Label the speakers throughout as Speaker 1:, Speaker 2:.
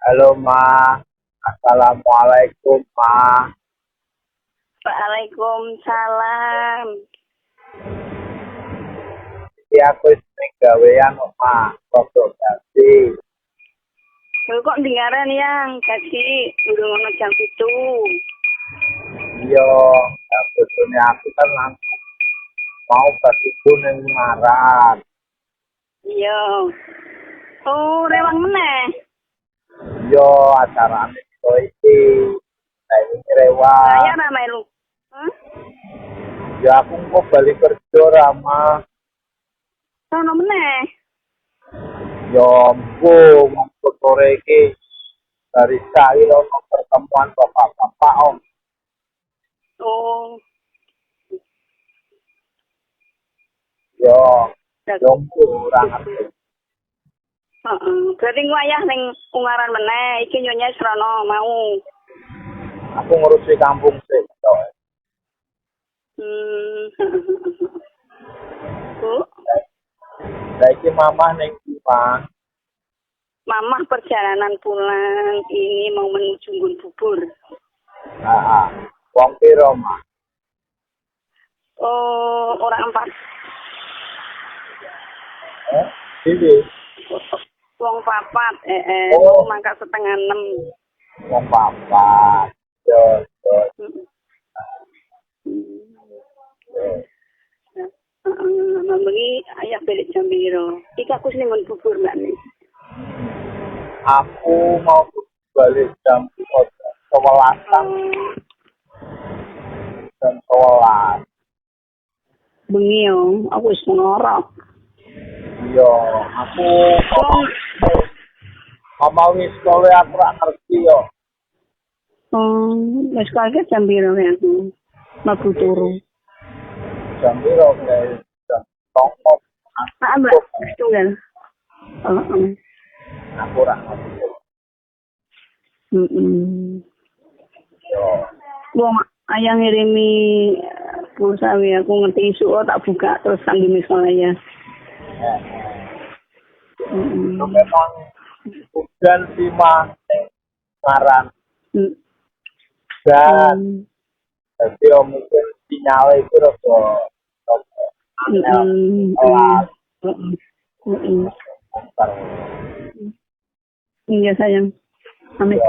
Speaker 1: Halo, Ma. Assalamualaikum, Ma.
Speaker 2: Waalaikumsalam.
Speaker 1: Iki aku sing gawean kok, Ma. Produk ganti.
Speaker 2: Lho kok dengaran yang jadi urung ono jam itu.
Speaker 1: Iya, sebetulnya aku kan langsung mau bertujuh ning Ungaran.
Speaker 2: Iya. Oh, rewang meneh.
Speaker 1: Iya, acarane itu iki. Nah, ini rewang.
Speaker 2: Saya ra melu. Hah?
Speaker 1: Ya aku mau balik kerja, Rama.
Speaker 2: Sono meneh.
Speaker 1: Ya ampun, mau sore iki. Dari sekali ono pertemuan bapak-bapak, Om.
Speaker 2: Oh,
Speaker 1: Ya,
Speaker 2: dak.
Speaker 1: ya ampun, ora ngerti.
Speaker 2: Heeh. Berarti wayah ning Ungaran meneh. Iki nyonya Srono mau.
Speaker 1: Aku ngurusi kampung sih.
Speaker 2: Hmm. Bu,
Speaker 1: Lah iki mamah ning Bima.
Speaker 2: Mamah perjalanan pulang ini mau menuju Nggon Bubur.
Speaker 1: Nah, wong piro, Ma?
Speaker 2: Oh, orang 4.
Speaker 1: Sini.
Speaker 2: Wong 4,
Speaker 1: Oh.
Speaker 2: mau mangkat 5:30.
Speaker 1: Wong papat. Yo, yo.
Speaker 2: Membengi ayah balik jam piro. Iki aku sing nggon bubur mbak nih.
Speaker 1: Aku mau balik jam 11-an. Jam 11.
Speaker 2: Bengi yo, aku wis ngorok.
Speaker 1: Yo, aku ngomongin sekolah aku ora ngerti yo.
Speaker 2: Wis kaget jam piro ya aku. Mlebu turu.
Speaker 1: Jam piro guys? Jam 09.00.
Speaker 2: Mbak, tunggal. Heeh.
Speaker 1: Aku ora ngerti. Yo.
Speaker 2: Wong ayah ngirimi pulsa aku ngerti isu tak buka terus sambil misalnya ya.
Speaker 1: Itu memang hujan sih, Ma. Ngaran. Dan jadi mungkin sinyalnya itu
Speaker 2: Iya sayang. Amin.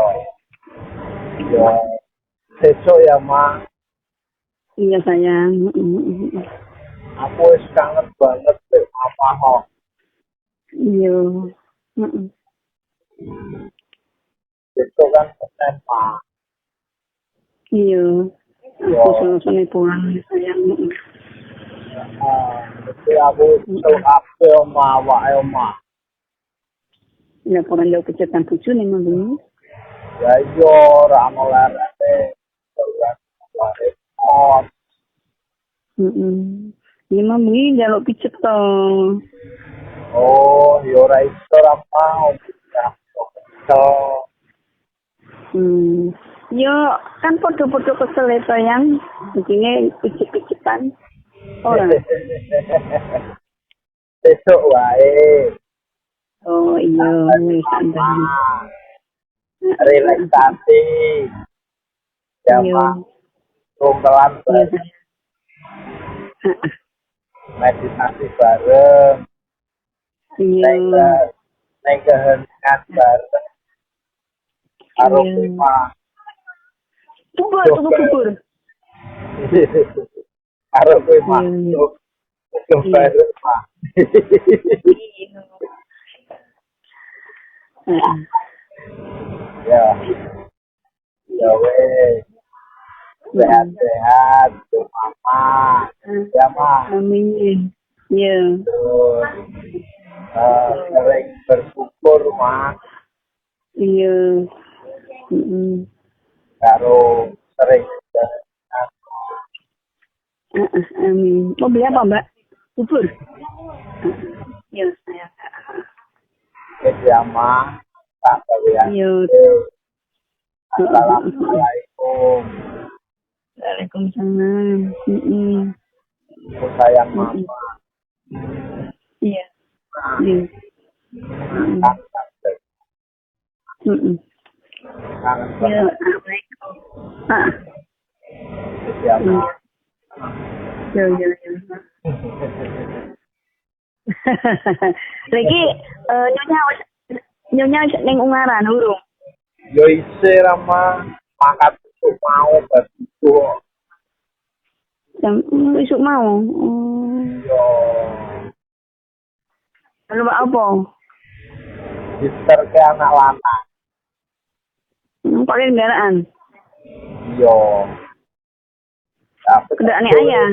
Speaker 1: Ya, besok ya, Ma.
Speaker 2: Iya sayang.
Speaker 1: Aku wis kangen banget deh Mama ho.
Speaker 2: Iya.
Speaker 1: Besok kan Senin, Ma.
Speaker 2: Iya. Aku selesai pulang sayang.
Speaker 1: Jadi aku besok apa Ma, wae Ma.
Speaker 2: Ya kurang jauh kecetan tujuh nih membeli.
Speaker 1: Ya iya, ramo lerane.
Speaker 2: Ini membeli jaluk pijet toh.
Speaker 1: Oh, yo ora iso ra mau.
Speaker 2: Yo kan foto-foto kesel itu yang begini pijet-pijetan. Ora.
Speaker 1: Besok wae.
Speaker 2: Oh iya, santai.
Speaker 1: Relaksasi. Jamaah tunggalan meditasi bareng.
Speaker 2: Iya.
Speaker 1: Neng keheningan bareng. Karo Bima.
Speaker 2: Bubur.
Speaker 1: Karo Bima. Tuh bareng, Pak. Ya. Ya weh. Sehat-sehat, Mama. Ya, Ma.
Speaker 2: Amin. Ya.
Speaker 1: Sering bersyukur, Ma.
Speaker 2: Iya.
Speaker 1: Karo sering.
Speaker 2: Amin. Mau beli apa, Mbak? Bubur. Iya, saya.
Speaker 1: Ya, Ma. Tak kalian.
Speaker 2: Iya.
Speaker 1: Assalamualaikum.
Speaker 2: Waalaikumsalam.
Speaker 1: Aku sayang Mama.
Speaker 2: Iya. Iya. Mm-mm.
Speaker 1: Kangen
Speaker 2: Ya,
Speaker 1: banget
Speaker 2: Assalamualaikum. Ah,
Speaker 1: ya,
Speaker 2: iya.
Speaker 1: Ma.
Speaker 2: Ya, ya, ya. Lagi nyonya ning Ungaran urung.
Speaker 1: Yo isih Rama makan susu mau basiku.
Speaker 2: Jam isuk mau.
Speaker 1: Yo
Speaker 2: Lalu apa?
Speaker 1: gister ke anak lanang.
Speaker 2: Pakai kendaraan.
Speaker 1: Yo. Tapi
Speaker 2: Kendaraan ayah.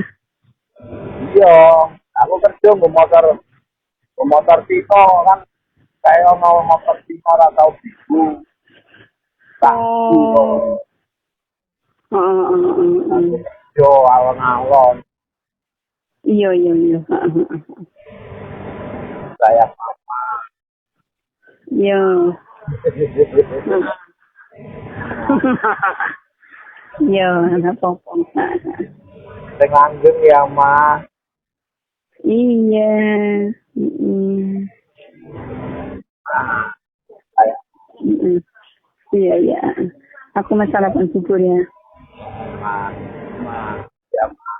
Speaker 1: Iya, aku kerja nge motor Tino kan kayak mau motor Tino atau Bigu.
Speaker 2: Oh.
Speaker 1: Aku kerja alon-alon
Speaker 2: Iya, iya, iya.
Speaker 1: saya mama.
Speaker 2: Iya. Iya, ada apa-apa.
Speaker 1: Sing langgeng ya, Ma.
Speaker 2: Iya.
Speaker 1: Nah, saya
Speaker 2: Iya, iya. Aku masalah bubur ya.
Speaker 1: Ma, Ma, ya, Ma.